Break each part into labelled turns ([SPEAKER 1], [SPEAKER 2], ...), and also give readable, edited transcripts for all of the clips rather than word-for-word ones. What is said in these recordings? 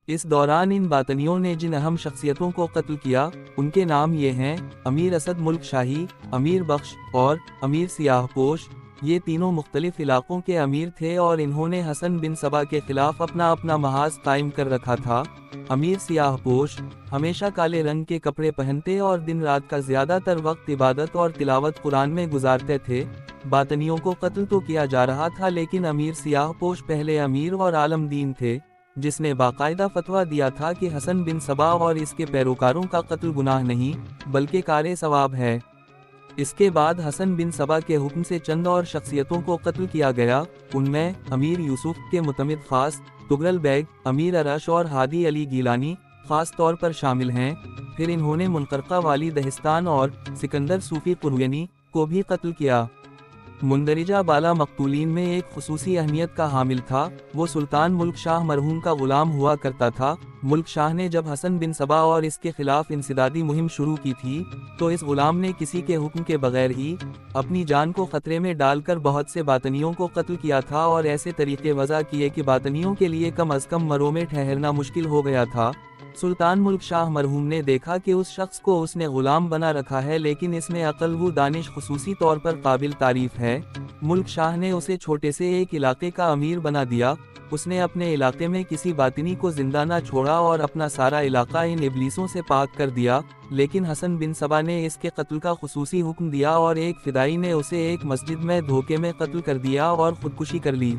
[SPEAKER 1] اس دوران ان باطنیوں نے جن اہم شخصیتوں کو قتل کیا ان کے نام یہ ہیں: امیر اسد ملک شاہی، امیر بخش اور امیر سیاہ پوش۔ یہ تینوں مختلف علاقوں کے امیر تھے اور انہوں نے حسن بن صبا کے خلاف اپنا اپنا محاذ قائم کر رکھا تھا۔ امیر سیاہ پوش ہمیشہ کالے رنگ کے کپڑے پہنتے اور دن رات کا زیادہ تر وقت عبادت اور تلاوت قرآن میں گزارتے تھے۔ باطنیوں کو قتل تو کیا جا رہا تھا، لیکن امیر سیاہ پوش پہلے امیر اور عالم دین تھے جس نے باقاعدہ فتویٰ دیا تھا کہ حسن بن صبا اور اس کے پیروکاروں کا قتل گناہ نہیں بلکہ کار ثواب ہے۔ اس کے بعد حسن بن صبا کے حکم سے چند اور شخصیتوں کو قتل کیا گیا، ان میں امیر یوسف کے معتمد خاص، تغرل بیگ، امیر ارش اور ہادی علی گیلانی خاص طور پر شامل ہیں۔ پھر انہوں نے منقرقہ والی دہستان اور سکندر صوفی قروینی کو بھی قتل کیا۔ مندرجہ بالا مقتولین میں ایک خصوصی اہمیت کا حامل تھا، وہ سلطان ملک شاہ مرحوم کا غلام ہوا کرتا تھا۔ ملک شاہ نے جب حسن بن صبا اور اس کے خلاف انسدادی مہم شروع کی تھی تو اس غلام نے کسی کے حکم کے بغیر ہی اپنی جان کو خطرے میں ڈال کر بہت سے باطنیوں کو قتل کیا تھا اور ایسے طریقے وضع کیے کہ باطنیوں کے لیے کم از کم مروں میں ٹھہرنا مشکل ہو گیا تھا۔ سلطان ملک شاہ مرحوم نے دیکھا کہ اس شخص کو اس نے غلام بنا رکھا ہے، لیکن اس میں عقل و دانش خصوصی طور پر قابل تعریف ہے۔ ملک شاہ نے اسے چھوٹے سے ایک علاقے کا امیر بنا دیا۔ اس نے اپنے علاقے میں کسی باطنی کو زندہ نہ چھوڑا اور اپنا سارا علاقہ ان ابلیسوں سے پاک کر دیا، لیکن حسن بن صبا نے اس کے قتل کا خصوصی حکم دیا اور ایک فدائی نے اسے ایک مسجد میں دھوکے میں قتل کر دیا اور خودکشی کر لی۔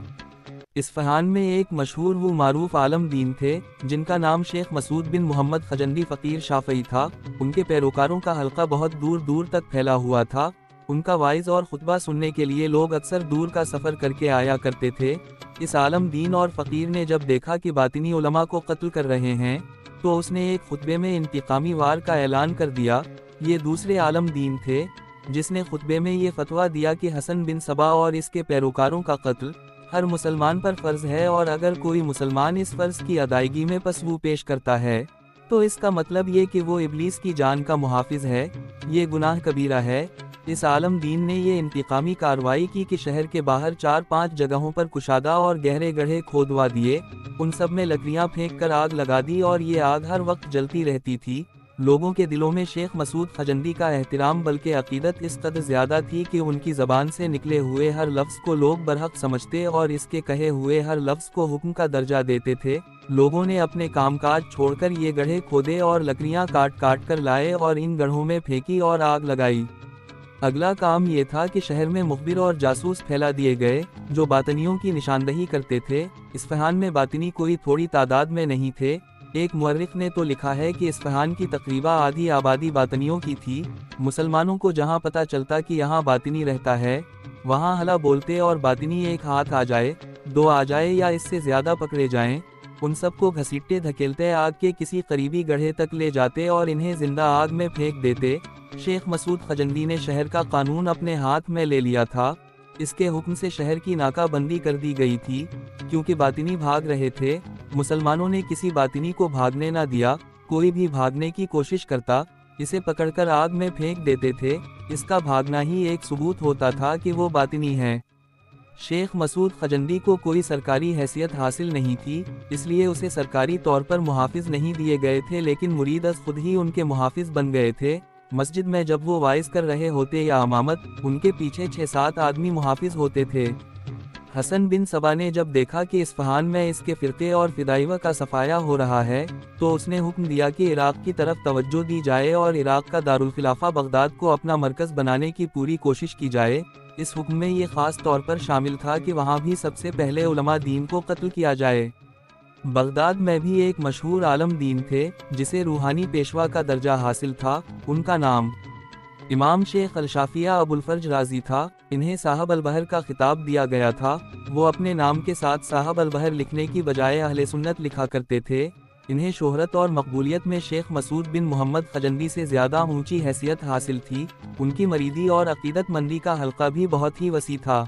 [SPEAKER 1] اصفہان میں ایک مشہور و معروف عالم دین تھے جن کا نام شیخ مسعود بن محمد خجندی فقیر شافعی تھا۔ ان کے پیروکاروں کا حلقہ بہت دور دور تک پھیلا ہوا تھا۔ ان کا وعظ اور خطبہ سننے کے لیے لوگ اکثر دور کا سفر کر کے آیا کرتے تھے۔ اس عالم دین اور فقیر نے جب دیکھا کہ باطنی علماء کو قتل کر رہے ہیں تو اس نے ایک خطبے میں انتقامی وار کا اعلان کر دیا۔ یہ دوسرے عالم دین تھے جس نے خطبے میں یہ فتویٰ دیا کہ حسن بن صبا اور اس کے پیروکاروں کا قتل ہر مسلمان پر فرض ہے، اور اگر کوئی مسلمان اس فرض کی ادائیگی میں پسو پیش کرتا ہے تو اس کا مطلب یہ کہ وہ ابلیس کی جان کا محافظ ہے، یہ گناہ کبیرہ ہے۔ اس عالم دین نے یہ انتقامی کارروائی کی کہ شہر کے باہر 4-5 جگہوں پر کشادہ اور گہرے گڑھے کھودوا دیے، ان سب میں لکڑیاں پھینک کر آگ لگا دی اور یہ آگ ہر وقت جلتی رہتی تھی۔ لوگوں کے دلوں میں شیخ مسعود خجندی کا احترام بلکہ عقیدت اس قدر زیادہ تھی کہ ان کی زبان سے نکلے ہوئے ہر لفظ کو لوگ برحق سمجھتے اور اس کے کہے ہوئے ہر لفظ کو حکم کا درجہ دیتے تھے۔ لوگوں نے اپنے کام کاج چھوڑ کر یہ گڑھے کھودے اور لکڑیاں کاٹ کاٹ کر لائے اور ان گڑھوں میں پھینکی اور آگ لگائی۔ اگلا کام یہ تھا کہ شہر میں مخبر اور جاسوس پھیلا دیے گئے جو باطنیوں کی نشاندہی کرتے تھے۔ اصفہان میں باطنی کوئی تھوڑی تعداد میں نہیں تھے۔ ایک مورخ نے تو لکھا ہے کہ اصفہان کی تقریباً آدھی آبادی باطنیوں کی تھی۔ مسلمانوں کو جہاں پتہ چلتا کہ یہاں باطنی رہتا ہے وہاں ہلا بولتے اور باطنی ایک ہاتھ آ جائے، 2 آ جائے یا اس سے زیادہ پکڑے جائیں، ان سب کو گھسیٹتے دھکیلتے آگ کے کسی قریبی گڑھے تک لے جاتے اور انہیں زندہ آگ میں پھینک دیتے۔ شیخ مسعود خجندی نے شہر کا قانون اپنے ہاتھ میں لے لیا تھا۔ اس کے حکم سے شہر کی ناکہ بندی کر دی گئی تھی کیونکہ باطنی بھاگ رہے تھے۔ مسلمانوں نے کسی باطنی کو بھاگنے نہ دیا، کوئی بھی بھاگنے کی کوشش کرتا اسے پکڑ کر آگ میں پھینک دیتے تھے۔ اس کا بھاگنا ہی ایک ثبوت ہوتا تھا کہ وہ باطنی ہے۔ شیخ مسعود خجندی کو کوئی سرکاری حیثیت حاصل نہیں تھی، اس لیے اسے سرکاری طور پر محافظ نہیں دیے گئے تھے، لیکن مرید از خود ہی ان کے محافظ بن گئے تھے۔ مسجد میں جب وہ وعظ کر رہے ہوتے یا امامت، ان کے پیچھے 6-7 آدمی محافظ ہوتے تھے۔ حسن بن صبا نے جب دیکھا کہ اصفہان میں اس کے فرقے اور فدائیوں کا صفایا ہو رہا ہے تو اس نے حکم دیا کہ عراق کی طرف توجہ دی جائے اور عراق کا دارالخلافہ بغداد کو اپنا مرکز بنانے کی پوری کوشش کی جائے۔ اس حکم میں یہ خاص طور پر شامل تھا کہ وہاں بھی سب سے پہلے علماء دین کو قتل کیا جائے۔ بغداد میں بھی ایک مشہور عالم دین تھے جسے روحانی پیشوا کا درجہ حاصل تھا، ان کا نام امام شیخ الشافیہ ابو الفرج رازی تھا۔ انہیں صاحب البحر کا خطاب دیا گیا تھا۔ وہ اپنے نام کے ساتھ صاحب البحر لکھنے کی بجائے اہل سنت لکھا کرتے تھے۔ انہیں شہرت اور مقبولیت میں شیخ مسعود بن محمد خجندی سے زیادہ اونچی حیثیت حاصل تھی۔ ان کی مریدی اور عقیدت مندی کا حلقہ بھی بہت ہی وسیع تھا۔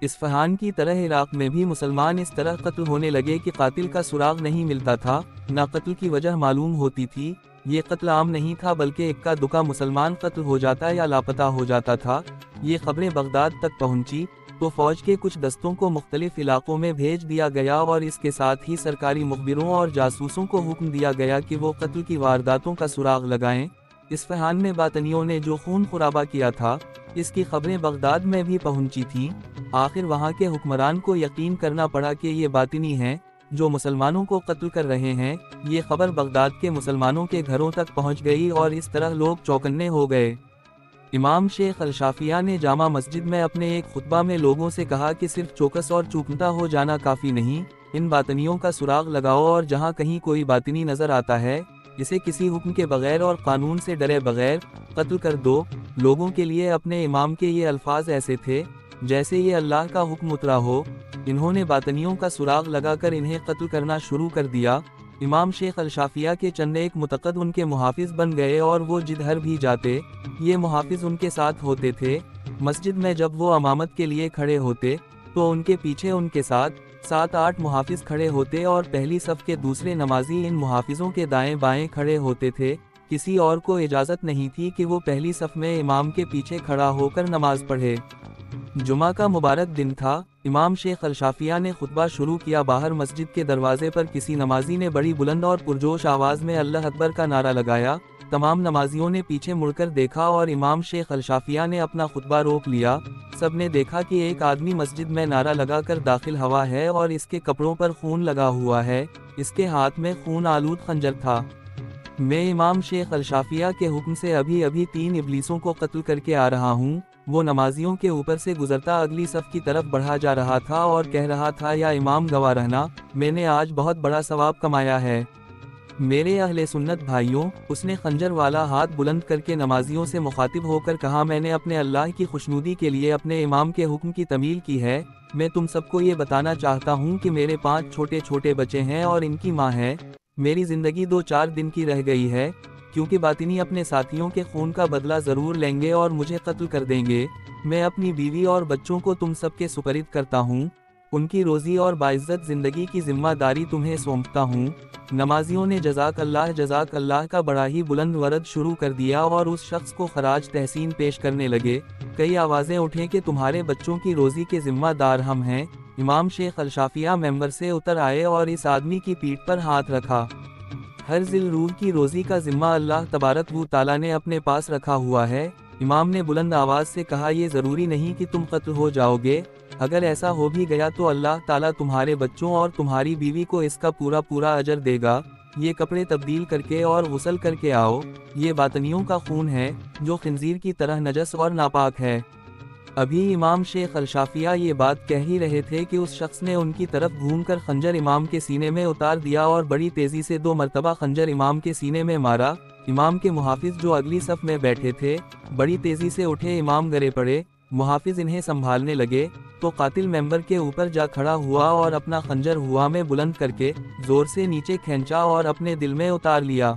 [SPEAKER 1] اصفہان کی طرح عراق میں بھی مسلمان اس طرح قتل ہونے لگے کہ قاتل کا سراغ نہیں ملتا تھا، نہ قتل کی وجہ معلوم ہوتی تھی۔ یہ قتل عام نہیں تھا بلکہ اکا دکا مسلمان قتل ہو جاتا یا لاپتہ ہو جاتا تھا۔ یہ خبریں بغداد تک پہنچی تو فوج کے کچھ دستوں کو مختلف علاقوں میں بھیج دیا گیا اور اس کے ساتھ ہی سرکاری مخبروں اور جاسوسوں کو حکم دیا گیا کہ وہ قتل کی وارداتوں کا سراغ لگائیں۔ اصفہان میں باطنیوں نے جو خون خرابہ کیا تھا، اس کی خبریں بغداد میں بھی پہنچی تھیں۔ آخر وہاں کے حکمران کو یقین کرنا پڑا کہ یہ باطنی ہیں جو مسلمانوں کو قتل کر رہے ہیں۔ یہ خبر بغداد کے مسلمانوں کے گھروں تک پہنچ گئی اور اس طرح لوگ چوکنے ہو گئے۔ امام شیخ الشافعیہ نے جامع مسجد میں اپنے ایک خطبہ میں لوگوں سے کہا کہ صرف چوکس اور چوکنتا ہو جانا کافی نہیں، ان باطنیوں کا سراغ لگاؤ اور جہاں کہیں کوئی باطنی نظر آتا ہے، اسے کسی حکم کے بغیر اور قانون سے ڈرے بغیر قتل کر دو۔ لوگوں کے لیے اپنے امام کے یہ الفاظ ایسے تھے جیسے یہ اللہ کا حکم اترا ہو۔ انہوں نے باطنیوں کا سراغ لگا کر انہیں قتل کرنا شروع کر دیا۔ امام شیخ الشافعیہ کے چند ایک متقد ان کے محافظ بن گئے اور وہ جدھر بھی جاتے یہ محافظ ان کے ساتھ ہوتے تھے۔ مسجد میں جب وہ امامت کے لیے کھڑے ہوتے تو ان کے پیچھے ان کے ساتھ 7-8 محافظ کھڑے ہوتے اور پہلی صف کے دوسرے نمازی ان محافظوں کے دائیں بائیں کھڑے ہوتے تھے۔ کسی اور کو اجازت نہیں تھی کہ وہ پہلی صف میں امام کے پیچھے کھڑا ہو کر نماز پڑھے۔ جمعہ کا مبارک دن تھا۔ امام شیخ الشافعیہ نے خطبہ شروع کیا۔ باہر مسجد کے دروازے پر کسی نمازی نے بڑی بلند اور پرجوش آواز میں اللہ اکبر کا نعرہ لگایا۔ تمام نمازیوں نے پیچھے مڑ کر دیکھا اور امام شیخ الشافعیہ نے اپنا خطبہ روک لیا۔ سب نے دیکھا کہ ایک آدمی مسجد میں نعرہ لگا کر داخل ہوا ہے اور اس کے کپڑوں پر خون لگا ہوا ہے، اس کے ہاتھ میں خون آلود خنجر تھا۔ میں امام شیخ الشافعیہ کے حکم سے ابھی 3 ابلیسوں کو قتل کر کے آ رہا ہوں۔ وہ نمازیوں کے اوپر سے گزرتا اگلی صف کی طرف بڑھا جا رہا تھا اور کہہ رہا تھا، یا امام گواہ رہنا، میں نے آج بہت بڑا ثواب کمایا ہے۔ میرے اہل سنت بھائیوں، اس نے خنجر والا ہاتھ بلند کر کے نمازیوں سے مخاطب ہو کر کہا، میں نے اپنے اللہ کی خوشنودی کے لیے اپنے امام کے حکم کی تعمیل کی ہے۔ میں تم سب کو یہ بتانا چاہتا ہوں کہ میرے 5 چھوٹے چھوٹے بچے ہیں اور ان کی ماں ہے۔ میری زندگی 2-4 دن کی رہ گئی ہے، کیونکہ باطنی اپنے ساتھیوں کے خون کا بدلہ ضرور لیں گے اور مجھے قتل کر دیں گے۔ میں اپنی بیوی اور بچوں کو تم سب کے سپرد کرتا ہوں، ان کی روزی اور باعزت زندگی کی ذمہ داری تمہیں سونپتا ہوں۔ نمازیوں نے جزاک اللہ کا بڑا ہی بلند ورد شروع کر دیا اور اس شخص کو خراج تحسین پیش کرنے لگے۔ کئی آوازیں اٹھیں کہ تمہارے بچوں کی روزی کے ذمہ دار ہم ہیں۔ امام شیخ الشافعیہ ممبر سے اتر آئے اور اس آدمی کی پیٹھ پر ہاتھ رکھا۔ ہر ذی الروح کی روزی کا ذمہ اللہ تبارک و تعالیٰ نے اپنے پاس رکھا ہوا ہے۔ امام نے بلند آواز سے کہا، یہ ضروری نہیں کہ تم قتل ہو جاؤ گے، اگر ایسا ہو بھی گیا تو اللہ تعالیٰ تمہارے بچوں اور تمہاری بیوی کو اس کا پورا اجر دے گا۔ یہ کپڑے تبدیل کر کے اور غسل کر کے آؤ، یہ باطنیوں کا خون ہے جو خنزیر کی طرح نجس اور ناپاک ہے۔ ابھی امام شیخ الشافعیہ یہ بات کہہ ہی رہے تھے کہ اس شخص نے ان کی طرف گھوم کر خنجر امام کے سینے میں اتار دیا اور بڑی تیزی سے 2 مرتبہ خنجر امام کے سینے میں مارا۔ امام کے محافظ جو اگلی صف میں بیٹھے تھے بڑی تیزی سے اٹھے، امام گرے پڑے۔ محافظ انہیں سنبھالنے لگے تو قاتل ممبر کے اوپر جا کھڑا ہوا اور اپنا خنجر ہوا میں بلند کر کے زور سے نیچے کھینچا اور اپنے دل میں اتار لیا۔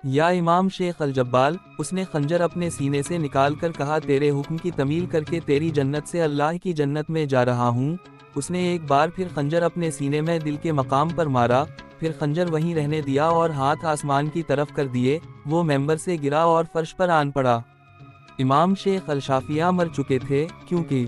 [SPEAKER 1] یا امام شیخ الجبال، اس نے خنجر اپنے سینے سے نکال کر کہا، تیرے حکم کی تعمیل کر کے تیری جنت سے اللہ کی جنت میں جا رہا ہوں۔ اس نے ایک بار پھر خنجر اپنے سینے میں دل کے مقام پر مارا، پھر خنجر وہیں رہنے دیا اور ہاتھ آسمان کی طرف کر دیے۔ وہ ممبر سے گرا اور فرش پر آن پڑا۔ امام شیخ الشافعیہ مر چکے تھے، کیونکہ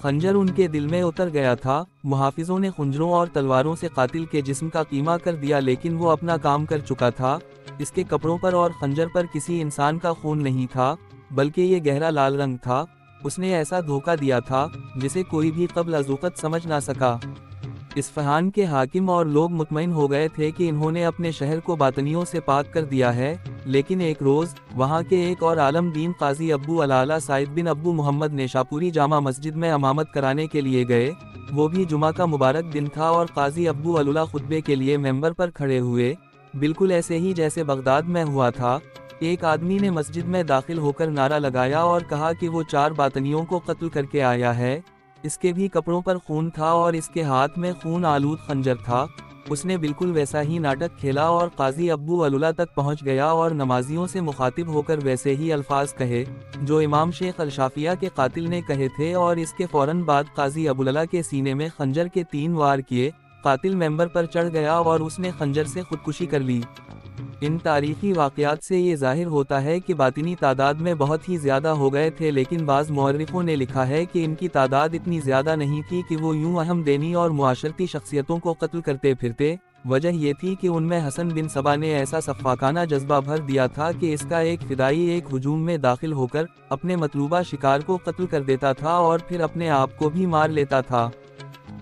[SPEAKER 1] خنجر ان کے دل میں اتر گیا تھا۔ محافظوں نے خنجروں اور تلواروں سے قاتل کے جسم کا قیمہ کر دیا، لیکن وہ اپنا کام کر چکا تھا۔ اس کے کپڑوں پر اور خنجر پر کسی انسان کا خون نہیں تھا، بلکہ یہ گہرا لال رنگ تھا۔ اس نے ایسا دھوکہ دیا تھا جسے کوئی بھی قبل از وقت سمجھ نہ سکا۔ اصفہان کے حاکم اور لوگ مطمئن ہو گئے تھے کہ انہوں نے اپنے شہر کو باطنیوں سے پاک کر دیا ہے، لیکن ایک روز وہاں کے ایک اور عالم دین قاضی ابو العلا سعید بن ابو محمد نیشاپوری جامع مسجد میں امامت کرانے کے لیے گئے۔ وہ بھی جمعہ کا مبارک دن تھا اور قاضی ابو العلا خطبے کے لیے ممبر پر کھڑے ہوئے، بالکل ایسے ہی جیسے بغداد میں ہوا تھا۔ ایک آدمی نے مسجد میں داخل ہو کر نعرہ لگایا اور کہا کہ وہ 4 باطنیوں کو قتل کر کے آیا ہے۔ اس کے بھی کپڑوں پر خون تھا اور اس کے ہاتھ میں خون آلود خنجر تھا۔ اس نے بالکل ویسا ہی ناٹک کھیلا اور قاضی ابو العلا تک پہنچ گیا اور نمازیوں سے مخاطب ہو کر ویسے ہی الفاظ کہے جو امام شیخ الشافعیہ کے قاتل نے کہے تھے، اور اس کے فوراً بعد قاضی ابو العلا کے سینے میں خنجر کے 3 وار کیے۔ قاتل ممبر پر چڑھ گیا اور اس نے خنجر سے خودکشی کر لی۔ ان تاریخی واقعات سے یہ ظاہر ہوتا ہے کہ باطنی تعداد میں بہت ہی زیادہ ہو گئے تھے، لیکن بعض مورخوں نے لکھا ہے کہ ان کی تعداد اتنی زیادہ نہیں تھی کہ وہ یوں اہم دینی اور معاشرتی شخصیتوں کو قتل کرتے پھرتے۔ وجہ یہ تھی کہ ان میں حسن بن صبا نے ایسا سفاکانہ جذبہ بھر دیا تھا کہ اس کا ایک فدائی ایک ہجوم میں داخل ہو کر اپنے مطلوبہ شکار کو قتل کر دیتا تھا اور پھر اپنے آپ کو بھی مار لیتا تھا۔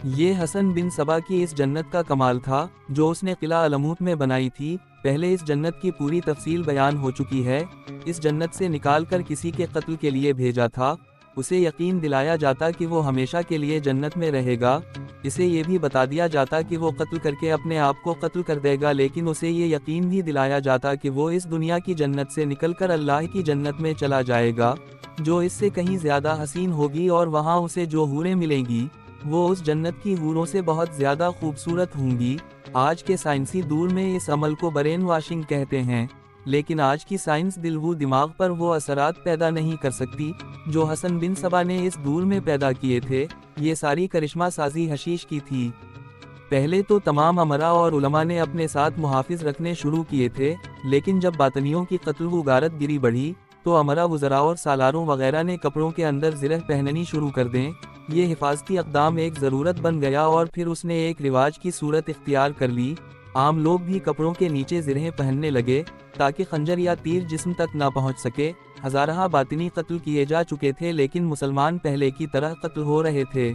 [SPEAKER 1] یہ حسن بن صبا کی اس جنت کا کمال تھا جو اس نے قلعہ علموت میں بنائی تھی۔ پہلے اس جنت کی پوری تفصیل بیان ہو چکی ہے۔ اس جنت سے نکال کر کسی کے قتل کے لیے بھیجا تھا، اسے یقین دلایا جاتا کہ وہ ہمیشہ کے لیے جنت میں رہے گا، اسے یہ بھی بتا دیا جاتا کہ وہ قتل کر کے اپنے آپ کو قتل کر دے گا، لیکن اسے یہ یقین بھی دلایا جاتا کہ وہ اس دنیا کی جنت سے نکل کر اللہ کی جنت میں چلا جائے گا جو اس سے کہیں زیادہ حسین ہوگی، اور وہاں اسے جو حوریں ملیں گی وہ اس جنت کی حوروں سے بہت زیادہ خوبصورت ہوں گی۔ آج کے سائنسی دور میں اس عمل کو برین واشنگ کہتے ہیں، لیکن آج کی سائنس دل و دماغ پر وہ اثرات پیدا نہیں کر سکتی جو حسن بن صبا نے اس دور میں پیدا کیے تھے۔ یہ ساری کرشمہ سازی حشیش کی تھی۔ پہلے تو تمام امراء اور علماء نے اپنے ساتھ محافظ رکھنے شروع کیے تھے، لیکن جب باطنیوں کی قتل و غارت گری بڑھی تو امراء وزراء اور سالاروں وغیرہ نے کپڑوں کے اندر زرہ پہننی شروع کر دیں۔ یہ حفاظتی اقدام ایک ضرورت بن گیا اور پھر اس نے ایک رواج کی صورت اختیار کر لی۔ عام لوگ بھی کپڑوں کے نیچے زرہیں پہننے لگے تاکہ خنجر یا تیر جسم تک نہ پہنچ سکے۔ ہزارہ باطنی قتل کیے جا چکے تھے، لیکن مسلمان پہلے کی طرح قتل ہو رہے تھے۔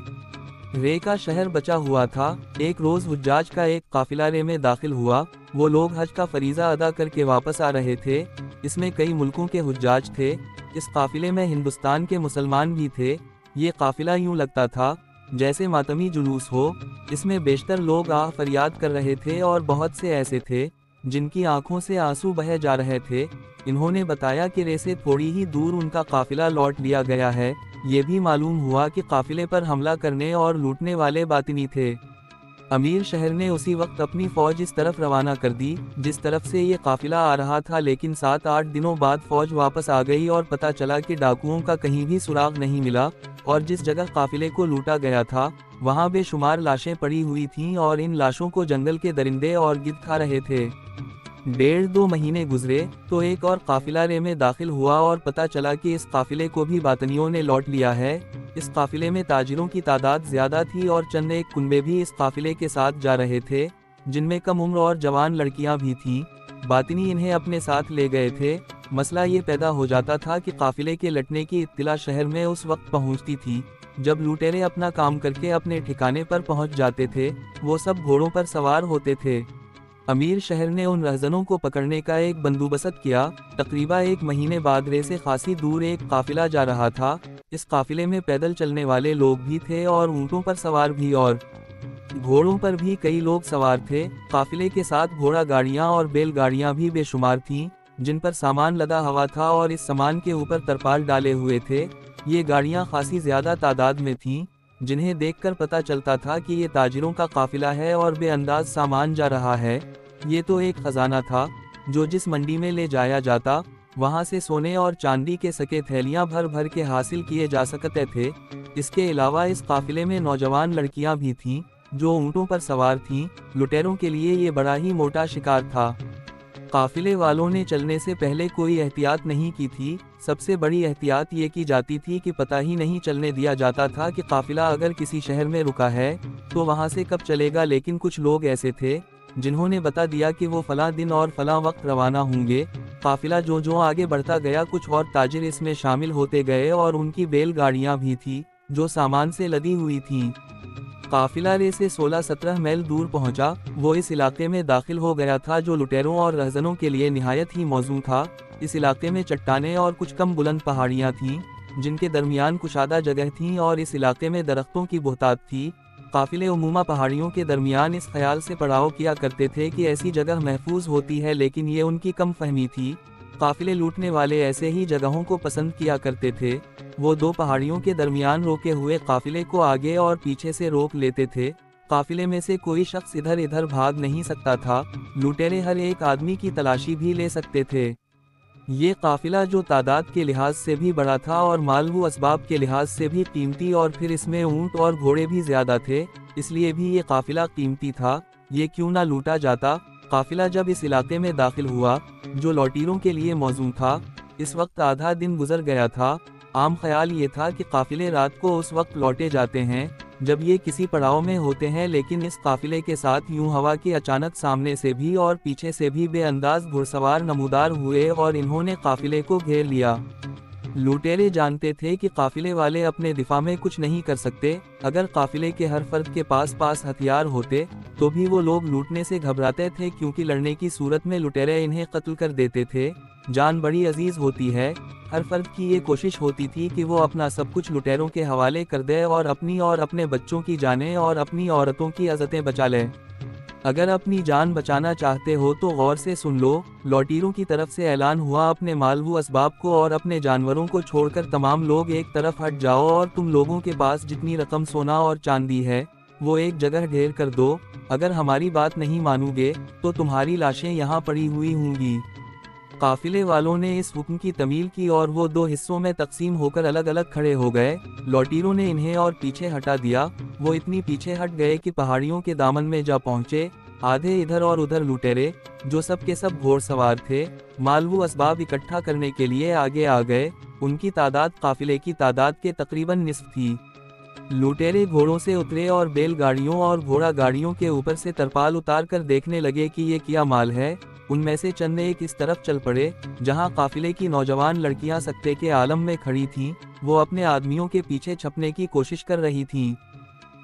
[SPEAKER 1] رے کا شہر بچا ہوا تھا۔ ایک روز حجاج کا ایک قافلہ رے میں داخل ہوا۔ وہ لوگ حج کا فریضہ ادا کر کے واپس آ رہے تھے۔ اس میں کئی ملکوں کے حجاج تھے۔ اس قافلے میں ہندوستان کے مسلمان بھی تھے۔ یہ قافلہ یوں لگتا تھا جیسے ماتمی جلوس ہو۔ اس میں بیشتر لوگ آہ فریاد کر رہے تھے اور بہت سے ایسے تھے جن کی آنکھوں سے آنسو بہہ جا رہے تھے۔ انہوں نے بتایا کہ رے سے تھوڑی ہی دور ان کا قافلہ لوٹ لیا گیا ہے۔ یہ بھی معلوم ہوا کہ قافلے پر حملہ کرنے اور لوٹنے والے باطنی تھے۔ امیر شہر نے اسی وقت اپنی فوج اس طرف روانہ کر دی جس طرف سے یہ قافلہ آ رہا تھا، لیکن 7-8 دنوں بعد فوج واپس آ گئی اور پتہ چلا کہ ڈاکوؤں کا کہیں بھی سراغ نہیں ملا، اور جس جگہ قافلے کو لوٹا گیا تھا وہاں بے شمار لاشیں پڑی ہوئی تھیں اور ان لاشوں کو جنگل کے درندے اور گدھ کھا رہے تھے۔ 1.5-2 مہینے گزرے تو ایک اور قافلہ رے میں داخل ہوا اور پتہ چلا کہ اس قافلے کو بھی باطنیوں نے لوٹ لیا ہے۔ اس قافلے میں تاجروں کی تعداد زیادہ تھی اور چند ایک کنبے بھی اس قافلے کے ساتھ جا رہے تھے، جن میں کم عمر اور جوان لڑکیاں بھی تھیں۔ باطنی انہیں اپنے ساتھ لے گئے تھے۔ مسئلہ یہ پیدا ہو جاتا تھا کہ قافلے کے لٹنے کی اطلاع شہر میں اس وقت پہنچتی تھی جب لوٹیرے اپنا کام کر کے اپنے ٹھکانے پر پہنچ جاتے تھے۔ وہ سب گھوڑوں پر سوار ہوتے تھے۔ امیر شہر نے ان رہزنوں کو پکڑنے کا ایک بندوبست کیا۔ تقریباً 1 مہینے بعد رے سے خاصی دور ایک قافلہ جا رہا تھا۔ اس قافلے میں پیدل چلنے والے لوگ بھی تھے اور اونٹوں پر سوار بھی اور گھوڑوں پر بھی کئی لوگ سوار تھے۔ قافلے کے ساتھ گھوڑا گاڑیاں اور بیل گاڑیاں بھی بے شمار تھیں جن پر سامان لدا ہوا تھا اور اس سامان کے اوپر ترپال ڈالے ہوئے تھے۔ یہ گاڑیاں خاصی زیادہ تعداد میں تھیں، جنہیں دیکھ کر پتہ چلتا تھا کہ یہ تاجروں کا قافلہ ہے اور بے انداز سامان جا رہا ہے۔ یہ تو ایک خزانہ تھا جو جس منڈی میں لے جایا جاتا وہاں سے سونے اور چاندی کے سکے تھیلیاں بھر بھر کے حاصل کیے جا سکتے تھے۔ اس کے علاوہ اس قافلے میں نوجوان لڑکیاں بھی تھیں جو اونٹوں پر سوار تھیں۔ لٹیروں کے لیے یہ بڑا ہی موٹا شکار تھا۔ قافلے والوں نے چلنے سے پہلے کوئی احتیاط نہیں کی تھی۔ سب سے بڑی احتیاط یہ کی جاتی تھی کہ پتہ ہی نہیں چلنے دیا جاتا تھا کہ قافلہ اگر کسی شہر میں رکا ہے تو وہاں سے کب چلے گا، لیکن کچھ لوگ ایسے تھے جنہوں نے بتا دیا کہ وہ فلاں دن اور فلاں وقت روانہ ہوں گے۔ قافلہ جو آگے بڑھتا گیا کچھ اور تاجر اس میں شامل ہوتے گئے اور ان کی بیل گاڑیاں بھی تھیں جو سامان سے لدی ہوئی تھیں۔ قافلہ رے سے 16-17 میل دور پہنچا۔ وہ اس علاقے میں داخل ہو گیا تھا جو لٹیروں اور رہزنوں کے لیے نہایت ہی موزوں تھا۔ اس علاقے میں چٹانیں اور کچھ کم بلند پہاڑیاں تھیں جن کے درمیان کشادہ جگہ تھیں اور اس علاقے میں درختوں کی بہتات تھی۔ قافلے عموماً پہاڑیوں کے درمیان اس خیال سے پڑاؤ کیا کرتے تھے کہ ایسی جگہ محفوظ ہوتی ہے، لیکن یہ ان کی کم فہمی تھی۔ قافلے لوٹنے والے ایسے ہی جگہوں کو پسند کیا کرتے تھے۔ وہ 2 پہاڑیوں کے درمیان روکے ہوئے قافلے کو آگے اور پیچھے سے روک لیتے تھے۔ قافلے میں سے کوئی شخص ادھر ادھر بھاگ نہیں سکتا تھا۔ لوٹیرے ہر ایک آدمی کی تلاشی بھی لے سکتے تھے۔ یہ قافلہ جو تعداد کے لحاظ سے بھی بڑا تھا اور مال و اسباب کے لحاظ سے بھی قیمتی، اور پھر اس میں اونٹ اور گھوڑے بھی زیادہ تھے، اس لیے بھی یہ قافلہ قیمتی تھا۔ یہ کیوں نہ لوٹا جاتا؟ قافلہ جب اس علاقے میں داخل ہوا جو لوٹیروں کے لیے موزوں تھا، اس وقت آدھا دن گزر گیا تھا۔ عام خیال یہ تھا کہ قافلے رات کو اس وقت لوٹے جاتے ہیں جب یہ کسی پڑاؤ میں ہوتے ہیں، لیکن اس قافلے کے ساتھ یوں ہوا کہ اچانک سامنے سے بھی اور پیچھے سے بھی بے انداز گھڑسوار نمودار ہوئے اور انہوں نے قافلے کو گھیر لیا۔ لوٹیرے جانتے تھے کہ قافلے والے اپنے دفاع میں کچھ نہیں کر سکتے، اگر قافلے کے ہر فرد کے پاس ہتھیار ہوتے تو بھی وہ لوگ لوٹنے سے گھبراتے تھے، کیونکہ لڑنے کی صورت میں لٹیرے انہیں قتل کر دیتے تھے۔ جان بڑی عزیز ہوتی ہے، ہر فرد کی یہ کوشش ہوتی تھی کہ وہ اپنا سب کچھ لٹیروں کے حوالے کر دے اور اپنی اور اپنے بچوں کی جانیں اور اپنی عورتوں کی عزتیں بچا لے۔ اگر اپنی جان بچانا چاہتے ہو تو غور سے سن لو، لوٹیروں کی طرف سے اعلان ہوا، اپنے مال و اسباب کو اور اپنے جانوروں کو چھوڑ کر تمام لوگ ایک طرف ہٹ جاؤ اور تم لوگوں کے پاس جتنی رقم سونا اور چاندی ہے وہ ایک جگہ ڈھیر کر دو، اگر ہماری بات نہیں مانو گے تو تمہاری لاشیں یہاں پڑی ہوئی ہوں گی۔ قافلے والوں نے اس حکم کی تعمیل کی اور وہ دو حصوں میں تقسیم ہو کر الگ الگ کھڑے ہو گئے۔ لوٹیروں نے انہیں اور پیچھے ہٹا دیا، وہ اتنی پیچھے ہٹ گئے کہ پہاڑیوں کے دامن میں جا پہنچے۔ آدھے ادھر اور ادھر لٹیرے جو سب کے سب گھوڑ سوار تھے، مال و اسباب اکٹھا کرنے کے لیے آگے آ گئے، ان کی تعداد قافلے کی تعداد کے تقریباً نصف تھی۔ لوٹیرے گھوڑوں سے اترے اور بیل گاڑیوں اور گھوڑا گاڑیوں کے اوپر سے ترپال اتار کر دیکھنے لگے کہ یہ کیا مال ہے۔ ان میں سے چند ایک اس طرف چل پڑے جہاں قافلے کی نوجوان لڑکیاں سکتے کے عالم میں کھڑی تھیں، وہ اپنے آدمیوں کے پیچھے چھپنے کی کوشش کر رہی تھیں۔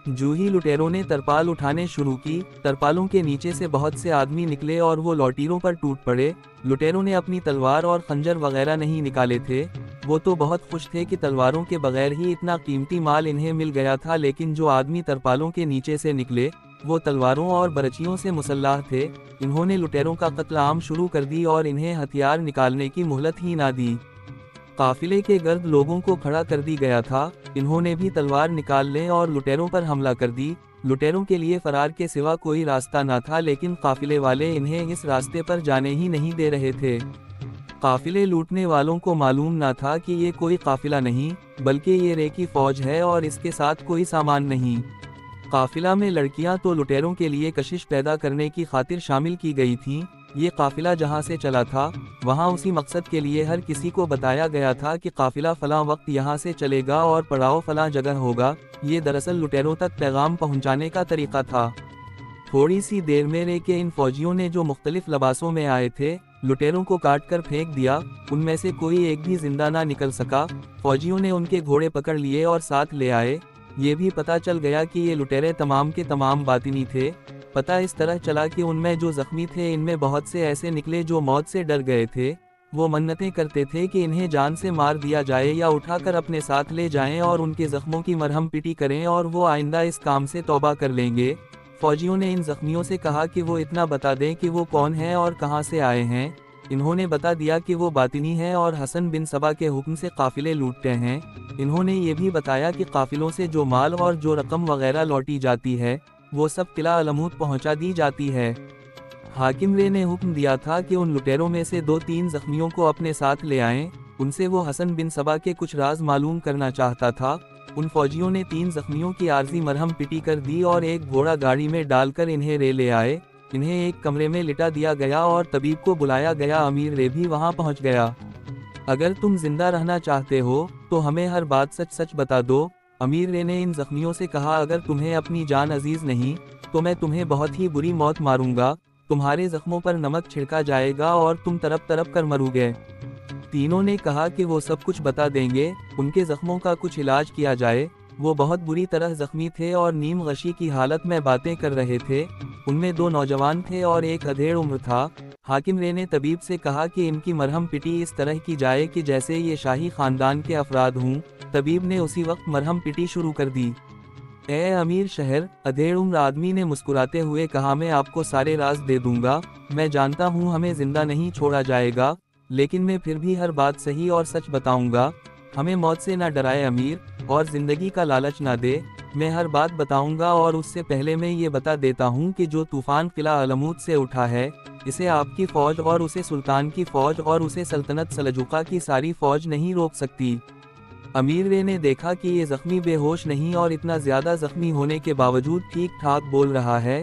[SPEAKER 1] جو ہی لٹیروں نے ترپال اٹھانے شروع کی، ترپالوں کے نیچے سے بہت سے آدمی نکلے اور وہ لوٹیروں پر ٹوٹ پڑے۔ لٹیروں نے اپنی تلوار اور خنجر وغیرہ نہیں نکالے تھے، وہ تو بہت خوش تھے کہ تلواروں کے بغیر ہی اتنا قیمتی مال انہیں مل گیا تھا، لیکن جو آدمی ترپالوں کے نیچے سے نکلے وہ تلواروں اور برچیوں سے مسلح تھے۔ انہوں نے لٹیروں کا قتل عام شروع کر دی اور انہیں ہتھیار نکالنے کی مہلت ہی نہ دی۔ قافلے کے گرد لوگوں کو کھڑا کر دی گیا تھا، انہوں نے بھی تلوار نکال لیں اور لٹیروں پر حملہ کر دی۔ لٹیروں کے لیے فرار کے سوا کوئی راستہ نہ تھا، لیکن قافلے والے انہیں اس راستے پر جانے ہی نہیں دے رہے تھے۔ قافلے لوٹنے والوں کو معلوم نہ تھا کہ یہ کوئی قافلہ نہیں بلکہ یہ رے کی فوج ہے اور اس کے ساتھ کوئی سامان نہیں۔ قافلہ میں لڑکیاں تو لٹیروں کے لیے کشش پیدا کرنے کی خاطر شامل کی گئی تھیں۔ یہ قافلہ جہاں سے چلا تھا وہاں اسی مقصد کے لیے ہر کسی کو بتایا گیا تھا کہ قافلہ فلاں وقت یہاں سے چلے گا اور پڑاؤ فلاں جگہ ہوگا۔ یہ دراصل لٹیروں تک پیغام پہنچانے کا طریقہ تھا۔ تھوڑی سی دیر میں رے کے ان فوجیوں نے جو مختلف لباسوں میں آئے تھے لٹیروں کو کاٹ کر پھینک دیا، ان میں سے کوئی ایک بھی زندہ نہ نکل سکا۔ فوجیوں نے ان کے گھوڑے پکڑ لیے اور ساتھ لے آئے۔ یہ بھی پتہ چل گیا کہ یہ لٹیرے تمام کے تمام باطنی تھے۔ پتہ اس طرح چلا کہ ان میں جو زخمی تھے ان میں بہت سے ایسے نکلے جو موت سے ڈر گئے تھے۔ وہ منتیں کرتے تھے کہ انہیں جان سے مار دیا جائے یا اٹھا کر اپنے ساتھ لے جائیں اور ان کے زخموں کی مرہم پٹی کریں اور وہ آئندہ اس کام سے توبہ کر لیں گے۔ فوجیوں نے ان زخمیوں سے کہا کہ وہ اتنا بتا دیں کہ وہ کون ہیں اور کہاں سے آئے ہیں۔ انہوں نے بتا دیا کہ وہ باطنی ہیں اور حسن بن صبا کے حکم سے قافلے لوٹتے ہیں۔ انہوں نے یہ بھی بتایا کہ قافلوں سے جو مال اور جو رقم وغیرہ لوٹی جاتی ہے وہ سب قلعہ علموت پہنچا دی جاتی ہے۔ حاکم رے نے حکم دیا تھا کہ ان لٹیروں میں سے 2-3 زخمیوں کو اپنے ساتھ لے آئیں، ان سے وہ حسن بن صبا کے کچھ راز معلوم کرنا چاہتا تھا۔ ان فوجیوں نے 3 زخمیوں کی عارضی مرہم پٹی کر دی اور ایک گھوڑا گاڑی میں ڈال کر انہیں رے لے آئے۔ انہیں ایک کمرے میں لٹا دیا گیا اور طبیب کو بلایا گیا۔ امیر رے بھی وہاں پہنچ گیا۔ اگر تم زندہ رہنا چاہتے ہو تو ہمیں ہر بات سچ سچ بتا دو، امیر رے نے ان زخمیوں سے کہا۔ اگر تمہیں اپنی جان عزیز نہیں تو میں تمہیں بہت ہی بری موت ماروں گا، تمہارے زخموں پر نمک چھڑکا جائے گا اور تم تڑپ تڑپ کر مرو گے۔ تینوں نے کہا کہ وہ سب کچھ بتا دیں گے، ان کے زخموں کا کچھ علاج کیا جائے۔ وہ بہت بری طرح زخمی تھے اور نیم غشی کی حالت میں باتیں کر رہے تھے۔ ان میں 2 نوجوان تھے اور ایک ادھیڑ عمر تھا۔ حاکم رے نے طبیب سے کہا کہ ان کی مرہم پٹی اس طرح کی جائے کہ جیسے یہ شاہی خاندان کے افراد ہوں۔ طبیب نے اسی وقت مرہم پٹی شروع کر دی۔ اے امیر شہر، ادھیڑ عمر آدمی نے مسکراتے ہوئے کہا، میں آپ کو سارے راز دے دوں گا۔ میں جانتا ہوں ہمیں زندہ نہیں چھوڑا جائے گا، لیکن میں پھر بھی ہر بات صحیح اور سچ بتاؤں گا۔ ہمیں موت سے نہ ڈرائے امیر، اور زندگی کا لالچ نہ دے۔ میں ہر بات بتاؤں گا، اور اس سے پہلے میں یہ بتا دیتا ہوں کہ جو طوفان قلعہ علموت سے اٹھا ہے اسے آپ کی فوج اور اسے سلطان کی فوج اور اسے سلطنت سلجوقہ کی ساری فوج نہیں روک سکتی۔ امیر رے نے دیکھا کہ یہ زخمی بے ہوش نہیں اور اتنا زیادہ زخمی ہونے کے باوجود ٹھیک ٹھاک بول رہا ہے۔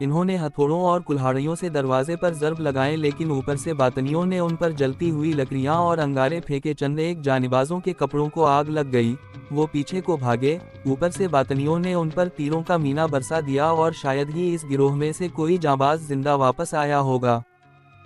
[SPEAKER 1] انہوں نے ہتھوڑوں اور کلہاڑیوں سے دروازے پر ضرب لگائے، لیکن اوپر سے باطنیوں نے ان پر جلتی ہوئی لکڑیاں اور انگارے پھینکے۔ چند ایک جانبازوں کے کپڑوں کو آگ لگ گئی، وہ پیچھے کو بھاگے۔ اوپر سے باطنیوں نے ان پر تیروں کا مینا برسا دیا اور شاید ہی اس گروہ میں سے کوئی جانباز زندہ واپس آیا ہوگا۔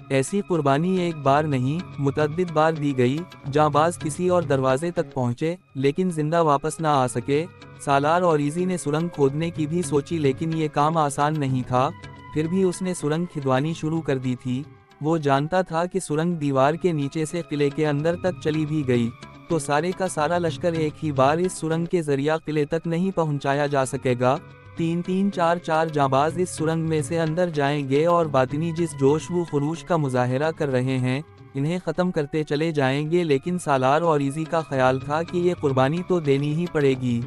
[SPEAKER 1] ایسی قربانی ایک بار نہیں، متعدد بار دی گئی۔ جانباز کسی اور دروازے تک پہنچے، لیکن زندہ واپس نہ آ سکے۔ سالار اوریزی نے سرنگ کھودنے کی بھی سوچی، لیکن یہ کام آسان نہیں تھا۔ پھر بھی اس نے سرنگ کھدوانی شروع کر دی تھی۔ وہ جانتا تھا کہ سرنگ دیوار کے نیچے سے قلعے کے اندر تک چلی بھی گئی تو سارے کا سارا لشکر ایک ہی بار اس سرنگ کے ذریعہ قلعے تک نہیں پہنچایا جا سکے گا۔ 3-3 4 جانباز اس سرنگ میں سے اندر جائیں گے اور باطنی جس جوش و خروش کا مظاہرہ کر رہے ہیں انہیں ختم کرتے چلے جائیں گے، لیکن سالار اوریزی کا خیال تھا کہ یہ قربانی تو دینی ہی پڑے گی۔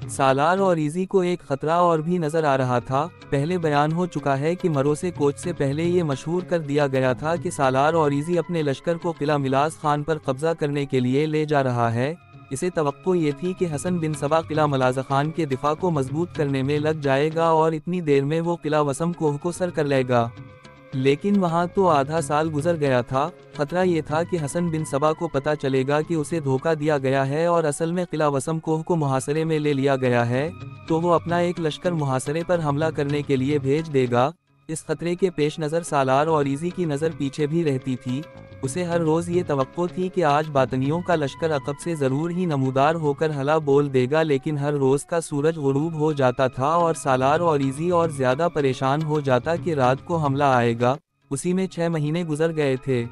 [SPEAKER 1] سالار اوریزی کو ایک خطرہ اور بھی نظر آ رہا تھا۔ پہلے بیان ہو چکا ہے کہ مروسے کوچ سے پہلے یہ مشہور کر دیا گیا تھا کہ سالار اوریزی اپنے لشکر کو قلعہ ملاز خان پر قبضہ کرنے کے لیے لے جا رہا ہے۔ اسے توقع یہ تھی کہ حسن بن صبا قلعہ ملاز خان کے دفاع کو مضبوط کرنے میں لگ جائے گا اور اتنی دیر میں وہ قلعہ وسم کوہ کو سر کر لے گا، لیکن وہاں تو آدھا سال گزر گیا تھا۔ خطرہ یہ تھا کہ حسن بن صبا کو پتہ چلے گا کہ اسے دھوکہ دیا گیا ہے اور اصل میں قلعہ وسم کوہ کو محاصرے میں لے لیا گیا ہے، تو وہ اپنا ایک لشکر محاصرے پر حملہ کرنے کے لیے بھیج دے گا۔ اس خطرے کے پیش نظر سالار اوریزی کی نظر پیچھے بھی رہتی تھی۔ اسے ہر روز یہ توقع تھی کہ آج باطنیوں کا لشکر عقب سے ضرور ہی نمودار ہو کر ہلا بول دے گا، لیکن ہر روز کا سورج غروب ہو جاتا تھا اور سالار اوریزی اور زیادہ پریشان ہو جاتا کہ رات کو حملہ آئے گا۔ اسی میں 6 مہینے گزر گئے تھے۔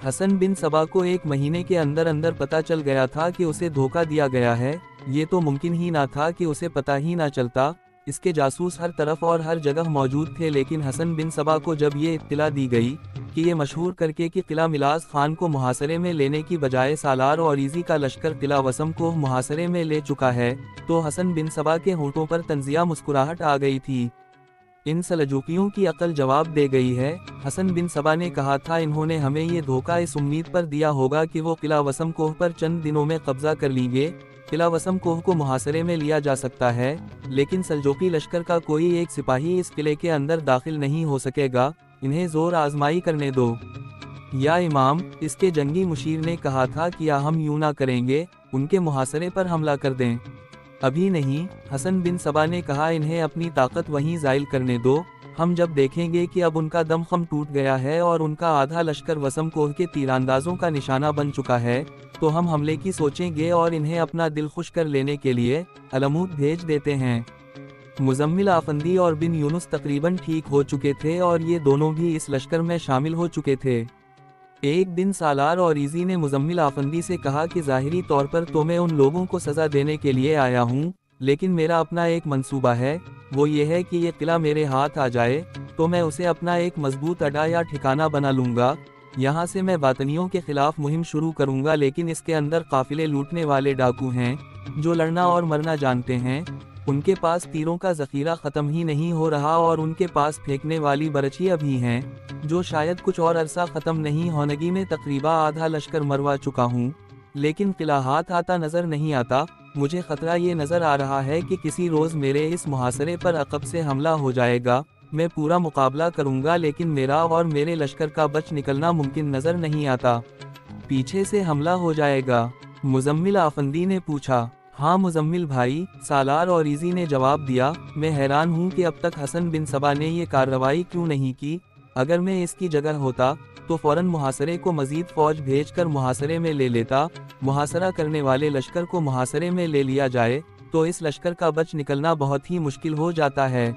[SPEAKER 1] حسن بن صبا کو 1 مہینے کے اندر اندر پتہ چل گیا تھا کہ اسے دھوکہ دیا گیا ہے۔ یہ تو ممکن ہی نہ تھا کہ اسے پتہ ہی نہ چلتا۔ اس کے جاسوس ہر طرف اور ہر جگہ موجود تھے، لیکن حسن بن صبا کو جب یہ اطلاع دی گئی کہ یہ مشہور کر کے کہ قلعہ ملاز خان کو محاصرے میں لینے کی بجائے سالار اوریزی کا لشکر قلعہ وسم کو محاصرے میں لے چکا ہے، تو حسن بن صبا کے ہونٹوں پر طنزیہ مسکراہٹ آ گئی تھی۔ ان سلجوقیوں کی عقل جواب دے گئی ہے۔ حسن بن صبا نے کہا تھا انہوں نے ہمیں یہ دھوکہ اس امید پر دیا ہوگا کہ وہ قلعہ وسم کوہ پر چند دنوں میں قبضہ کر لیں گے۔ قلعہ وسم کوہ کو محاصرے میں لیا جا سکتا ہے، لیکن سلجوقی لشکر کا کوئی ایک سپاہی اس قلعے کے اندر داخل نہیں ہو سکے گا، انہیں زور آزمائی کرنے دو۔ یا امام، اس کے جنگی مشیر نے کہا تھا کیا ہم یوں نہ کریں گے، ان کے محاصرے پر حملہ کر دیں؟ ابھی نہیں، حسن بن صبا نے کہا انہیں اپنی طاقت وہیں زائل کرنے دو۔ ہم جب دیکھیں گے کہ اب ان کا دم خم ٹوٹ گیا ہے اور ان کا آدھا لشکر وسم کوہ کے تیراندازوں کا نشانہ بن چکا ہے، تو ہم حملے کی سوچیں گے اور انہیں اپنا دل خوش کر لینے کے لیے علمود بھیج دیتے ہیں۔ مزمل آفندی اور بن یونس تقریباً ٹھیک ہو چکے تھے اور یہ دونوں بھی اس لشکر میں شامل ہو چکے تھے۔ ایک دن سالار اوریزی نے مزمل آفندی سے کہا کہ ظاہری طور پر تو میں ان لوگوں کو سزا دینے کے لیے آیا ہوں، لیکن میرا اپنا ایک منصوبہ ہے، وہ یہ ہے کہ یہ قلعہ میرے ہاتھ آ جائے تو میں اسے اپنا ایک مضبوط اڈا یا ٹھکانہ بنا لوں گا۔ یہاں سے میں باطنیوں کے خلاف مہم شروع کروں گا، لیکن اس کے اندر قافلے لوٹنے والے ڈاکو ہیں جو لڑنا اور مرنا جانتے ہیں۔ ان کے پاس تیروں کا ذخیرہ ختم ہی نہیں ہو رہا اور ان کے پاس پھینکنے والی برچھیاں بھی ہیں جو شاید کچھ اور عرصہ ختم نہیں ہونگی۔ میں تقریباً آدھا لشکر مروا چکا ہوں، لیکن قلعہ ہاتھ آتا نظر نہیں آتا۔ مجھے خطرہ یہ نظر آ رہا ہے کہ کسی روز میرے اس محاصرے پر عقب سے حملہ ہو جائے گا۔ میں پورا مقابلہ کروں گا، لیکن میرا اور میرے لشکر کا بچ نکلنا ممکن نظر نہیں آتا۔ پیچھے سے حملہ ہو جائے گا؟ مزمل آفندی نے پوچھا۔ ہاں مزمل بھائی، سالار اوریزی نے جواب دیا، میں حیران ہوں کہ اب تک حسن بن صبا نے یہ کارروائی کیوں نہیں کی۔ اگر میں اس کی جگہ ہوتا تو فوراً محاصرے کو مزید فوج بھیج کر محاصرے میں لے لیتا۔ محاصرہ کرنے والے لشکر کو محاصرے میں لے لیا جائے تو اس لشکر کا بچ نکلنا بہت ہی مشکل ہو جاتا ہے۔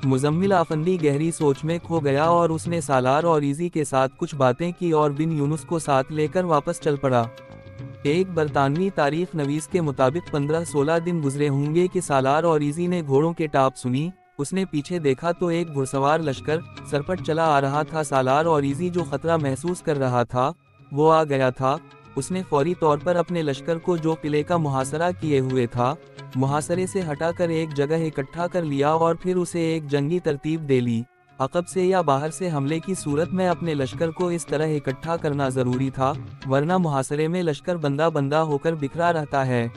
[SPEAKER 1] مزمل آفندی گہری سوچ میں کھو گیا اور اس نے سالار اوریزی کے ساتھ کچھ باتیں کی اور بن یونس کو ساتھ لے کر واپس چل پڑا۔ ایک برطانوی تاریخ نویس کے مطابق 15-16 دن گزرے ہوں گے کہ سالار اوریزی نے گھوڑوں کے ٹاپ سنی۔ اس نے پیچھے دیکھا تو ایک گھڑسوار لشکر سرپٹ چلا آ رہا تھا۔ سالار اوریزی جو خطرہ محسوس کر رہا تھا وہ آ گیا تھا۔ اس نے فوری طور پر اپنے لشکر کو جو قلعے کا محاصرہ کیے ہوئے تھا محاصرے سے ہٹا کر ایک جگہ اکٹھا کر لیا اور پھر اسے ایک جنگی ترتیب دے لی۔ عقب سے یا باہر سے حملے کی صورت میں اپنے لشکر کو اس طرح اکٹھا کرنا ضروری تھا، ورنہ محاصرے میں لشکر بندہ بندہ ہو کر بکھرا رہتا ہے۔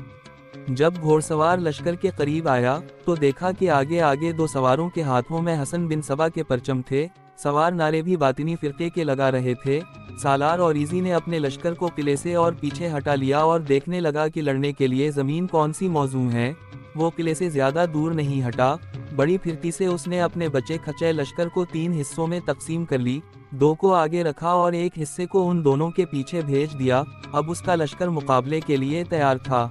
[SPEAKER 1] جب گھوڑ سوار لشکر کے قریب آیا تو دیکھا کہ آگے آگے 2 سواروں کے ہاتھوں میں حسن بن سبا کے پرچم تھے۔ سوار نعرے بھی باطنی فرقے کے لگا رہے تھے۔ سالار اور ایزی نے اپنے لشکر کو قلعے سے اور پیچھے ہٹا لیا اور دیکھنے لگا کہ لڑنے کے لیے زمین کون سی موزوں ہے۔ وہ قلعے سے زیادہ دور نہیں ہٹا۔ بڑی پھرتی سے اس نے اپنے بچے کھچے لشکر کو 3 حصوں میں تقسیم کر لی، 2 کو آگے رکھا اور ایک حصے کو ان دونوں کے پیچھے بھیج دیا۔ اب اس کا لشکر مقابلے کے لیے تیار تھا۔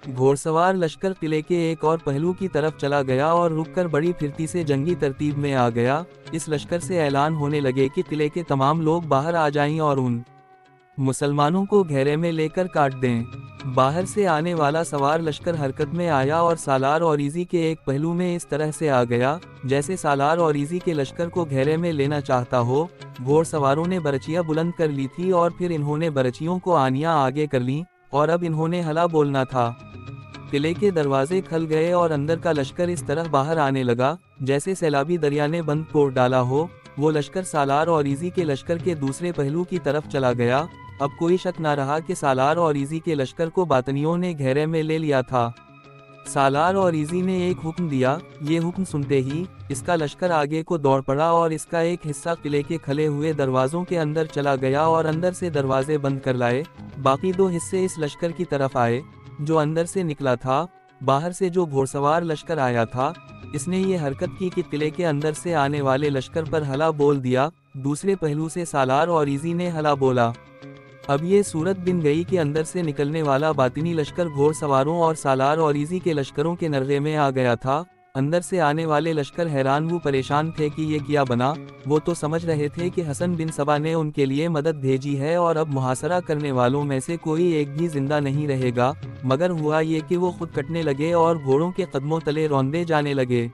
[SPEAKER 1] گھوڑ سوار لشکر قلعے کے ایک اور پہلو کی طرف چلا گیا اور رک کر بڑی پھرتی سے جنگی ترتیب میں آ گیا۔ اس لشکر سے اعلان ہونے لگے کہ قلعے کے تمام لوگ باہر آ جائیں اور ان مسلمانوں کو گھیرے میں لے کر کاٹ دیں۔ باہر سے آنے والا سوار لشکر حرکت میں آیا اور سالار اور ایزی کے ایک پہلو میں اس طرح سے آ گیا جیسے سالار اور ایزی کے لشکر کو گھیرے میں لینا چاہتا ہو۔ گھوڑ سواروں نے برچیاں بلند کر لی تھی اور پھر انہوں نے برچیوں کو آنیاں آگے کر لیں اور اب انہوں نے ہلا بولنا تھا۔ قلعے کے دروازے کھل گئے اور اندر کا لشکر اس طرح باہر آنے لگا جیسے سیلابی دریا نے بند توڑ ڈالا ہو۔ وہ لشکر سالار اور ایزی کے لشکر کے دوسرے پہلو کی طرف چلا گیا۔ اب کوئی شک نہ رہا کہ سالار اور ایزی کے لشکر کو باطنیوں نے گھیرے میں لے لیا تھا۔ سالار اور ایزی نے ایک حکم دیا۔ یہ حکم سنتے ہی اس کا لشکر آگے کو دوڑ پڑا اور اس کا ایک حصہ قلعے کے کھلے ہوئے دروازوں کے اندر چلا گیا اور اندر سے دروازے بند کر لائے۔ باقی 2 حصے اس لشکر کی طرف آئے جو اندر سے نکلا تھا۔ باہر سے جو گھوڑ سوار لشکر آیا تھا اس نے یہ حرکت کی کہ قلعے کے اندر سے آنے والے لشکر پر ہلا بول دیا۔ دوسرے پہلو سے سالار اور ایزی نے ہلا بولا۔ اب یہ صورت بن گئی کہ اندر سے نکلنے والا باطنی لشکر گھوڑ سواروں اور سالار اور ایزی کے لشکروں کے نرغے میں آ گیا تھا۔ اندر سے آنے والے لشکر حیران و پریشان تھے کہ یہ کیا بنا۔ وہ تو سمجھ رہے تھے کہ حسن بن سبا نے ان کے لیے مدد بھیجی ہے اور اب محاصرہ کرنے والوں میں سے کوئی ایک بھی زندہ نہیں رہے گا، مگر ہوا یہ کہ وہ خود کٹنے لگے اور گھوڑوں کے قدموں تلے روندے جانے لگے۔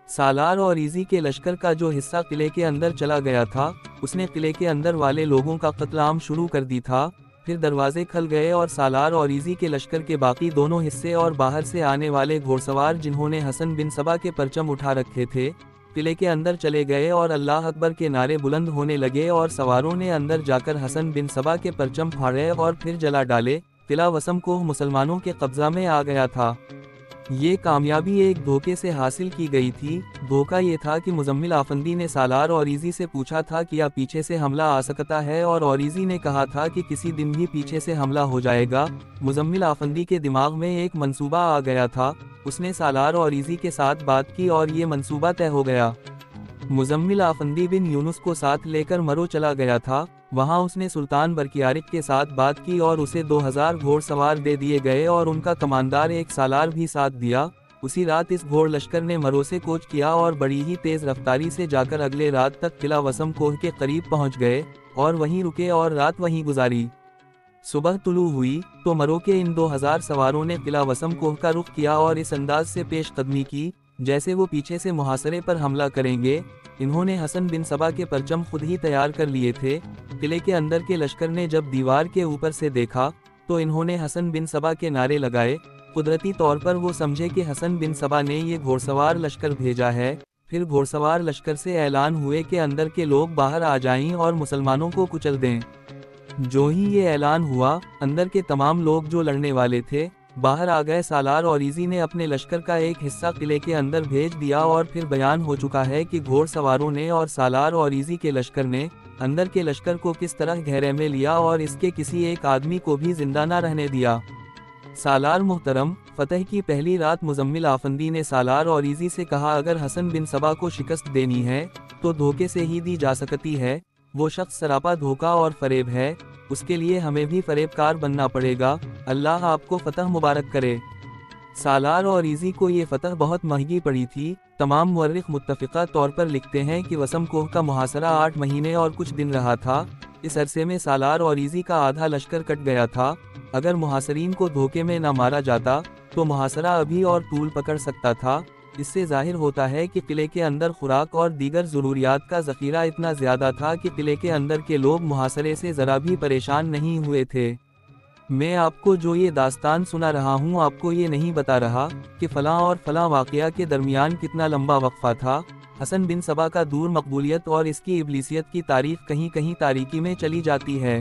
[SPEAKER 1] سالار اور ایزی کے لشکر کا جو حصہ قلعے کے اندر چلا گیا تھا اس نے قلعے کے اندر والے لوگوں کا قتل عام شروع کر دی تھا۔ پھر دروازے کھل گئے اور سالار اور ایزی کے لشکر کے باقی دونوں حصے اور باہر سے آنے والے گھوڑ سوار جنہوں نے حسن بن سبا کے پرچم اٹھا رکھے تھے قلعے کے اندر چلے گئے اور اللہ اکبر کے نعرے بلند ہونے لگے اور سواروں نے اندر جا کر حسن بن سبا کے پرچم پھاڑے اور پھر جلا ڈالے۔ قلعہ وسم کو مسلمانوں کے قبضہ میں آ گیا تھا۔ یہ کامیابی ایک دھوکے سے حاصل کی گئی تھی۔ دھوکہ یہ تھا کہ مزمل آفندی نے سالار اور ایزی سے پوچھا تھا کہ کیا پیچھے سے حملہ آ سکتا ہے اور ایزی نے کہا تھا کہ کسی دن بھی پیچھے سے حملہ ہو جائے گا۔ مزمل آفندی کے دماغ میں ایک منصوبہ آ گیا تھا۔ اس نے سالار اور ایزی کے ساتھ بات کی اور یہ منصوبہ طے ہو گیا۔ مزمل آفندی بن یونس کو ساتھ لے کر مرو چلا گیا تھا۔ وہاں اس نے سلطان برکیارک کے ساتھ بات کی اور اسے 2000 گھوڑ سوار دے دیے گئے اور ان کا کماندار ایک سالار بھی ساتھ دیا۔ اسی رات اس گھوڑ لشکر نے مرو سے کوچ کیا اور بڑی ہی تیز رفتاری سے جا کر اگلے رات تک قلعہ وسم کوہ کے قریب پہنچ گئے اور وہیں رکے اور رات وہیں گزاری۔ صبح طلوع ہوئی تو مرو کے ان 2000 سواروں نے قلعہ وسم کوہ کا رخ کیا اور اس انداز سے پیش قدمی کی جیسے وہ پیچھے سے محاصرے پر حملہ کریں گے۔ انہوں نے حسن بن سبا کے پرچم خود ہی تیار کر لیے تھے۔ قلعے کے اندر کے لشکر نے جب دیوار کے اوپر سے دیکھا تو انہوں نے حسن بن سبا کے نعرے لگائے۔ قدرتی طور پر وہ سمجھے کہ حسن بن سبا نے یہ گھوڑ سوار لشکر بھیجا ہے۔ پھر گھوڑ سوار لشکر سے اعلان ہوئے کہ اندر کے لوگ باہر آ جائیں اور مسلمانوں کو کچل دیں۔ جو ہی یہ اعلان ہوا اندر کے تمام لوگ جو لڑنے والے تھے باہر آ گئے۔ سالار اور ایزی نے اپنے لشکر کا ایک حصہ قلعے کے اندر بھیج دیا اور پھر بیان ہو چکا ہے کہ گھوڑ سواروں نے اور سالار اور ایزی کے لشکر نے اندر کے لشکر کو کس طرح گھیرے میں لیا اور اس کے کسی ایک آدمی کو بھی زندہ نہ رہنے دیا۔ سالار محترم، فتح کی پہلی رات مزمل آفندی نے سالار اور ایزی سے کہا اگر حسن بن سبا کو شکست دینی ہے تو دھوکے سے ہی دی جا سکتی ہے۔ وہ شخص سراپا دھوکہ اور فریب ہے، اس کے لیے ہمیں بھی فریب کار بننا پڑے گا۔ اللہ آپ کو فتح مبارک کرے۔ سالار اور ایزی کو یہ فتح بہت مہنگی پڑی تھی۔ تمام مورخ متفقہ طور پر لکھتے ہیں کہ وسم کوہ کا محاصرہ 8 مہینے اور کچھ دن رہا تھا۔ اس عرصے میں سالار اور ایزی کا آدھا لشکر کٹ گیا تھا۔ اگر محاصرین کو دھوکے میں نہ مارا جاتا تو محاصرہ ابھی اور طول پکڑ سکتا تھا۔ اس سے ظاہر ہوتا ہے کہ قلعے کے اندر خوراک اور دیگر ضروریات کا ذخیرہ اتنا زیادہ تھا کہ قلعے کے اندر کے لوگ محاصرے سے ذرا بھی پریشان نہیں ہوئے تھے۔ میں آپ کو جو یہ داستان سنا رہا ہوں آپ کو یہ نہیں بتا رہا کہ فلاں اور فلاں واقعہ کے درمیان کتنا لمبا وقفہ تھا۔ حسن بن سبا کا دور مقبولیت اور اس کی ابلیسیت کی تاریخ کہیں کہیں تاریکی میں چلی جاتی ہے۔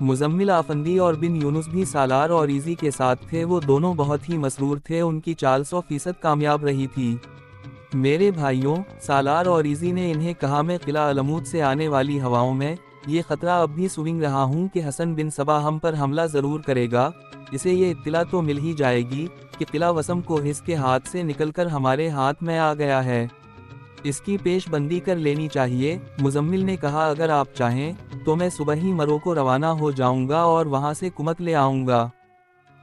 [SPEAKER 1] مزمل آفندی اور بن یونس بھی سالار اور ایزی کے ساتھ تھے، وہ دونوں بہت ہی مسرور تھے، ان کی چال 100% کامیاب رہی تھی۔ میرے بھائیوں، سالار اور ایزی نے انہیں کہا، میں قلعہ علمود سے آنے والی ہواؤں میں یہ خطرہ اب بھی سونگ رہا ہوں کہ حسن بن صبا ہم پر حملہ ضرور کرے گا، اسے یہ اطلاع تو مل ہی جائے گی کہ قلعہ وسم کو اس کے ہاتھ سے نکل کر ہمارے ہاتھ میں آ گیا ہے، اس کی پیش بندی کر لینی چاہیے۔ مزمل نے کہا، اگر آپ چاہیں تو میں صبح ہی مرو کو روانہ ہو جاؤں گا اور وہاں سے کمک لے آؤں گا،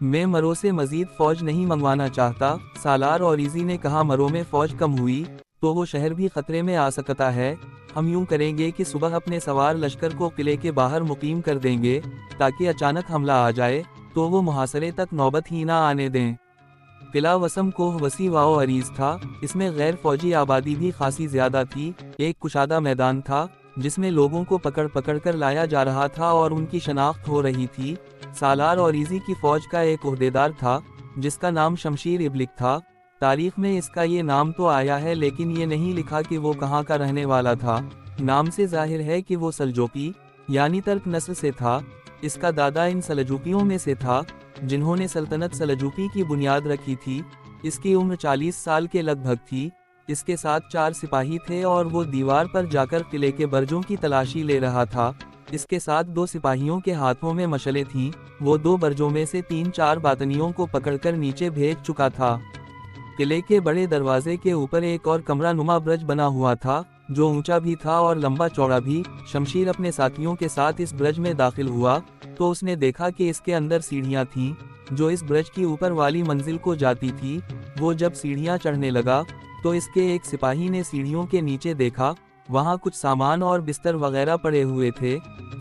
[SPEAKER 1] میں مرو سے مزید فوج نہیں منگوانا چاہتا۔ سالار اور ایزی نے کہا، مرو میں فوج کم ہوئی تو وہ شہر بھی خطرے میں آ سکتا ہے، ہم یوں کریں گے کہ صبح اپنے سوار لشکر کو قلعے کے باہر مقیم کر دیں گے تاکہ اچانک حملہ آ جائے تو وہ محاصرے تک نوبت ہی نہ آنے دیں۔ قلعہ وسم کوہ وسیع و عریض تھا، اس میں غیر فوجی آبادی بھی خاصی زیادہ تھی، ایک کشادہ میدان تھا جس میں لوگوں کو پکڑ پکڑ کر لایا جا رہا تھا اور ان کی شناخت ہو رہی تھی۔ سالار اور ایزی کی فوج کا ایک عہدیدار تھا جس کا نام شمشیر ابلک تھا، تاریخ میں اس کا یہ نام تو آیا ہے لیکن یہ نہیں لکھا کہ وہ کہاں کا رہنے والا تھا، نام سے ظاہر ہے کہ وہ سلجوقی یعنی ترک نسل سے تھا، اس کا دادا ان سلجوقیوں میں سے تھا جنہوں نے سلطنت سلجوقی کی بنیاد رکھی تھی، اس کی عمر 40 سال کے لگ بھگ تھی، اس کے ساتھ 4 سپاہی تھے اور وہ دیوار پر جا کر قلعے کے برجوں کی تلاشی لے رہا تھا، اس کے ساتھ 2 سپاہیوں کے ہاتھوں میں مشلیں تھیں، وہ 2 برجوں میں سے 3-4 باطنیوں کو پکڑ کر نیچے بھیج چکا تھا۔ قلعے کے بڑے دروازے کے اوپر ایک اور کمرہ نما برج بنا ہوا تھا جو اونچا بھی تھا اور لمبا چوڑا بھی۔ شمشیر اپنے ساتھیوں کے ساتھ اس برج میں داخل ہوا تو اس نے دیکھا کہ اس کے اندر سیڑھیاں تھیں جو اس برج کی اوپر والی منزل کو جاتی تھی، وہ جب سیڑھیاں چڑھنے لگا تو اس کے ایک سپاہی نے سیڑھیوں کے نیچے دیکھا، وہاں کچھ سامان اور بستر وغیرہ پڑے ہوئے تھے،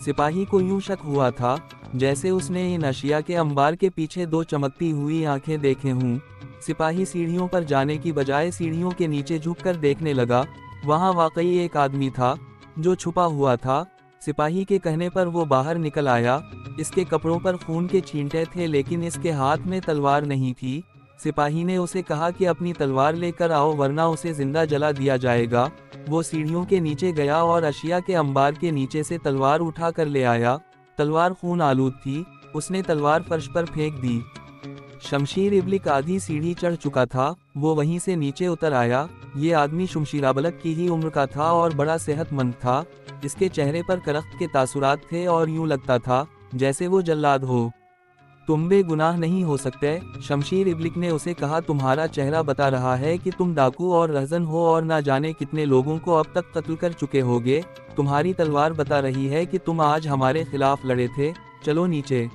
[SPEAKER 1] سپاہی کو یوں شک ہوا تھا جیسے اس نے ان اشیاء کے انبار کے پیچھے 2 چمکتی ہوئی آنکھیں دیکھے ہوں۔ سپاہی سیڑھیوں پر جانے کی بجائے سیڑھیوں کے نیچے جھک کر دیکھنے لگا، وہاں واقعی ایک آدمی تھا جو چھپا ہوا تھا، سپاہی کے کہنے پر وہ باہر نکل آیا، اس کے کپڑوں پر خون کے چھینٹے تھے لیکن اس کے ہاتھ میں تلوار نہیں تھی، سپاہی نے اسے کہا کہ اپنی تلوار لے کر آؤ ورنہ اسے زندہ جلا دیا جائے گا، وہ سیڑھیوں کے نیچے گیا اور اشیاء کے انبار کے نیچے سے تلوار اٹھا کر لے آیا، تلوار خون آلود تھی، اس نے تلوار فرش پر پھینک دی۔ شمشیر ابلک آدھی سیڑھی چڑھ چکا تھا، وہ وہیں سے نیچے اتر آیا، یہ آدمی شمشیرابلک کی ہی عمر کا تھا اور بڑا صحت مند تھا، اس کے چہرے پر کرخت کے تاثرات تھے اور یوں لگتا تھا جیسے وہ جلاد ہو۔ تم بے گناہ نہیں ہو سکتے، شمشیر ابلک نے اسے کہا، تمہارا چہرہ بتا رہا ہے کہ تم ڈاکو اور رہزن ہو اور نہ جانے کتنے لوگوں کو اب تک قتل کر چکے ہوگے، تمہاری تلوار بتا رہی ہے کہ تم آج ہمارے خلاف لڑے تھے، چلو نیچے۔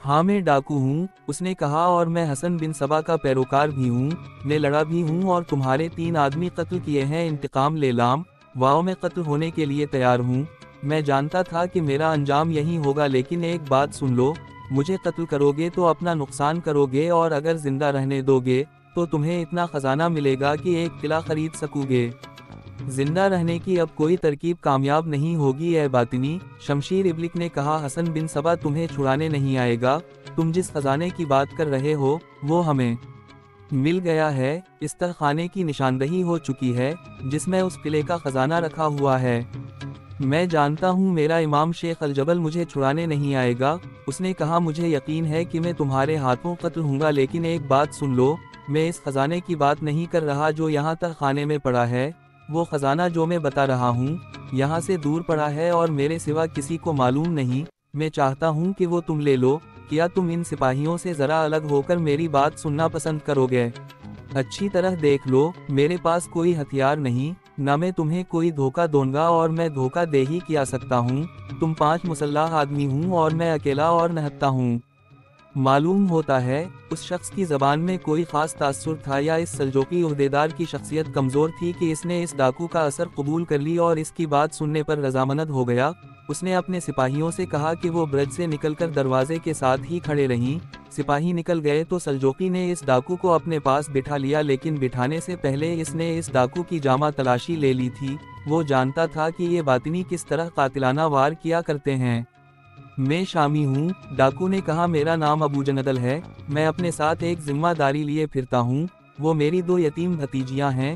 [SPEAKER 1] ہاں میں ڈاکو ہوں، اس نے کہا، اور میں حسن بن صبا کا پیروکار بھی ہوں، میں لڑا بھی ہوں اور تمہارے 3 آدمی قتل کیے ہیں، انتقام لے لام، واؤ میں قتل ہونے کے لیے تیار ہوں، میں جانتا تھا کہ میرا انجام یہی ہوگا لیکن ایک بات سن لو، مجھے قتل کرو گے تو اپنا نقصان کرو گے اور اگر زندہ رہنے دو گے تو تمہیں اتنا خزانہ ملے گا کہ ایک قلعہ خرید سکو گے، زندہ رہنے کی اب کوئی ترکیب کامیاب نہیں ہوگی اے باطنی، شمشیر ابلک نے کہا، حسن بن صبا تمہیں چھڑانے نہیں آئے گا، تم جس خزانے کی بات کر رہے ہو وہ ہمیں مل گیا ہے، اس طرح خانے کی نشاندہی ہو چکی ہے جس میں اس قلعے کا خزانہ رکھا ہوا ہے، میں جانتا ہوں میرا امام شیخ الجبل مجھے چھڑانے نہیں آئے گا، اس نے کہا، مجھے یقین ہے کہ میں تمہارے ہاتھوں قتل ہوں گا لیکن ایک بات سن لو، میں اس خزانے کی بات نہیں کر رہا جو یہاں تک خانے میں پڑا ہے، وہ خزانہ جو میں بتا رہا ہوں یہاں سے دور پڑا ہے اور میرے سوا کسی کو معلوم نہیں، میں چاہتا ہوں کہ وہ تم لے لو، کیا تم ان سپاہیوں سے ذرا الگ ہو کر میری بات سننا پسند کرو گے؟ اچھی طرح دیکھ لو، میرے پاس کوئی ہتھیار نہیں، نہ میں تمہیں کوئی دھوکہ دوں گا اور میں دھوکہ دے ہی کیا سکتا ہوں، تم 5 مسلح آدمی ہوں اور میں اکیلا اور نہتا ہوں۔ معلوم ہوتا ہے اس شخص کی زبان میں کوئی خاص تاثر تھا یا اس سلجوقی عہدیدار کی شخصیت کمزور تھی کہ اس نے اس ڈاکو کا اثر قبول کر لی اور اس کی بات سننے پر رضامند ہو گیا، اس نے اپنے سپاہیوں سے کہا کہ وہ برج سے نکل کر دروازے کے ساتھ ہی کھڑے رہیں، سپاہی نکل گئے تو سلجوقی نے اس ڈاکو کو اپنے پاس بٹھا لیا لیکن بٹھانے سے پہلے اس نے اس ڈاکو کی جامع تلاشی لے لی تھی، وہ جانتا تھا کہ یہ باطنی کس طرح قاتلانہ وار کیا کرتے ہیں۔ میں شامی ہوں، ڈاکو نے کہا، میرا نام ابو جندل ہے، میں اپنے ساتھ ایک ذمہ داری لیے پھرتا ہوں، وہ میری 2 یتیم بھتیجیاں ہیں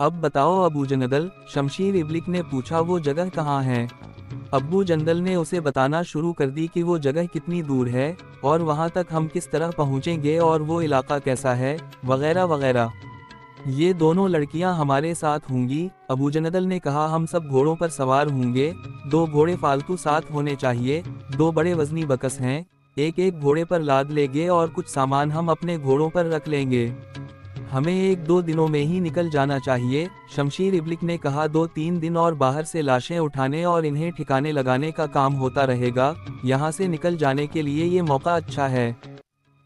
[SPEAKER 1] اب بتاؤ ابو جندل، شمشیر ابلک نے پوچھا، وہ جگہ کہاں ہے؟ ابو جندل نے اسے بتانا شروع کر دی کہ وہ جگہ کتنی دور ہے، اور وہاں تک ہم کس طرح پہنچیں گے، اور وہ علاقہ کیسا ہے، وغیرہ وغیرہ۔ یہ دونوں لڑکیاں ہمارے ساتھ ہوں گی، ابو جندل نے کہا، ہم سب گھوڑوں پر سوار ہوں گے، 2 گھوڑے فالتو ساتھ ہونے چاہیے، 2 بڑے وزنی بکس ہیں، ایک گھوڑے پر لاد لیں گے اور کچھ سامان ہم اپنے گھوڑوں پر رکھ لیں گے۔ ہمیں 1-2 دنوں میں ہی نکل جانا چاہیے، شمشیر ابلک نے کہا، 2-3 دن اور باہر سے لاشیں اٹھانے اور انہیں ٹھکانے لگانے کا کام ہوتا رہے گا، یہاں سے نکل جانے کے لیے یہ موقع اچھا ہے۔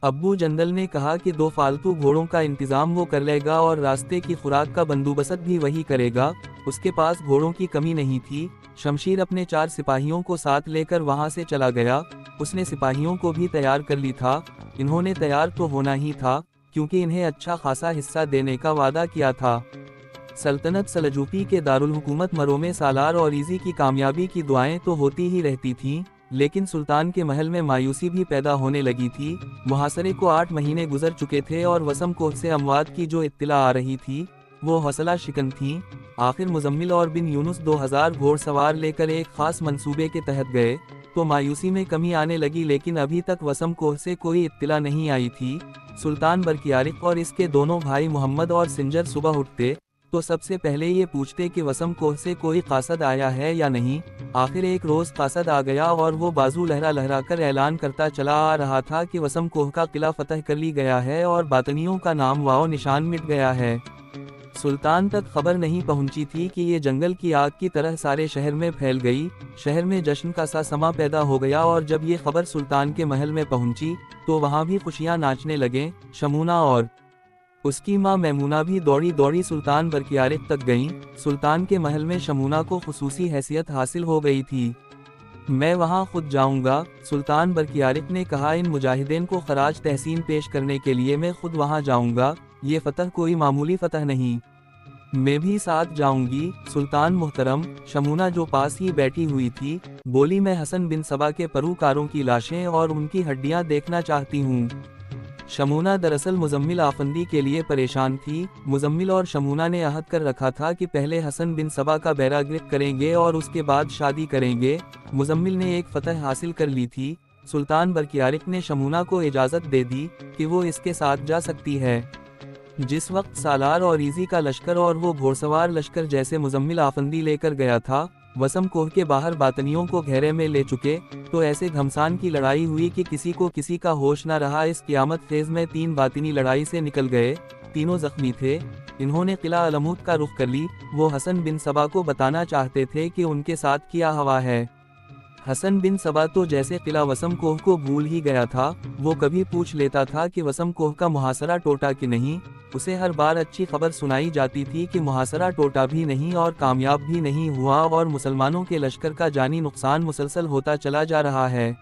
[SPEAKER 1] ابو جندل نے کہا کہ 2 فالتو گھوڑوں کا انتظام وہ کر لے گا اور راستے کی خوراک کا بندوبست بھی وہی کرے گا، اس کے پاس گھوڑوں کی کمی نہیں تھی۔ شمشیر اپنے 4 سپاہیوں کو ساتھ لے کر وہاں سے چلا گیا، اس نے سپاہیوں کو بھی تیار کر لی تھا، انہوں نے تیار تو ہونا ہی تھا، کیونکہ انہیں اچھا خاصا حصہ دینے کا وعدہ کیا تھا۔ سلطنت سلجوقی کے دارالحکومت مرو میں سالار اور ایزی کی کامیابی کی دعائیں تو ہوتی ہی رہتی تھیں، لیکن سلطان کے محل میں مایوسی بھی پیدا ہونے لگی تھی۔ محاصرے کو 8 مہینے گزر چکے تھے اور وسم کوہ سے اموات کی جو اطلاع آ رہی تھی وہ حوصلہ شکن تھیں۔ آخر مزمل اور بن یونس 2000 گھوڑ سوار لے کر ایک خاص منصوبے کے تحت گئے تو مایوسی میں کمی آنے لگی، لیکن ابھی تک وسم کوہ سے کوئی اطلاع نہیں آئی تھی۔ سلطان برکیارق اور اس کے دونوں بھائی محمد اور سنجر صبح اٹھتے تو سب سے پہلے یہ پوچھتے کہ وسم کوہ سے کوئی قاصد آیا ہے یا نہیں۔ آخر ایک روز قاصد آ گیا اور وہ بازو لہرا لہرا کر اعلان کرتا چلا آ رہا تھا کہ وسم کوہ کا قلعہ فتح کر لی گیا ہے اور باطنیوں کا نام واو نشان مٹ گیا ہے۔ سلطان تک خبر نہیں پہنچی تھی کہ یہ جنگل کی آگ کی طرح سارے شہر میں پھیل گئی، شہر میں جشن کا سا سما پیدا ہو گیا، اور جب یہ خبر سلطان کے محل میں پہنچی تو وہاں بھی خوشیاں ناچنے لگیں۔ شمونہ اور اس کی ماں میمونہ بھی دوڑی دوڑی سلطان برکیارق تک گئیں۔ سلطان کے محل میں شمونہ کو خصوصی حیثیت حاصل ہو گئی تھی۔ میں وہاں خود جاؤں گا، سلطان برکیارق نے کہا، ان مجاہدین کو خراج تحسین پیش کرنے کے لیے میں خود وہاں جاؤں گا، یہ فتح کوئی معمولی فتح نہیں، میں بھی ساتھ جاؤں گی۔ سلطان محترم، شمونہ جو پاس ہی بیٹھی ہوئی تھی بولی، میں حسن بن سبا کے پروکاروں کی لاشیں اور ان کی ہڈیاں دیکھنا چاہتی ہوں۔ شمونہ دراصل مزمل آفندی کے لیے پریشان تھی، مزمل اور شمونہ نے عہد کر رکھا تھا کہ پہلے حسن بن سبا کا بیرا گرفت کریں گے اور اس کے بعد شادی کریں گے۔ مزمل نے ایک فتح حاصل کر لی تھی، سلطان برکیارق نے شمونہ کو اجازت دے دی کہ وہ اس کے ساتھ جا سکتی ہے۔ جس وقت سالار اور ایزی کا لشکر اور وہ گھوڑسوار لشکر جیسے مزمل آفندی لے کر گیا تھا، وسم کوہ کے باہر باطنیوں کو گھیرے میں لے چکے تو ایسے گھمسان کی لڑائی ہوئی کہ کسی کو کسی کا ہوش نہ رہا۔ اس قیامت خیز میں 3 باطنی لڑائی سے نکل گئے، تینوں زخمی تھے، انہوں نے قلعہ علموت کا رخ کر لی، وہ حسن بن سبا کو بتانا چاہتے تھے کہ ان کے ساتھ کیا ہوا ہے۔ حسن بن سبا تو جیسے قلعہ وسم کوہ کو بھول ہی گیا تھا، وہ کبھی پوچھ لیتا تھا کہ وسم کوہ کا محاصرہ ٹوٹا کہ نہیں، اسے ہر بار اچھی خبر سنائی جاتی تھی کہ محاصرہ ٹوٹا بھی نہیں اور کامیاب بھی نہیں ہوا اور مسلمانوں کے لشکر کا جانی نقصان مسلسل ہوتا چلا جا رہا ہے۔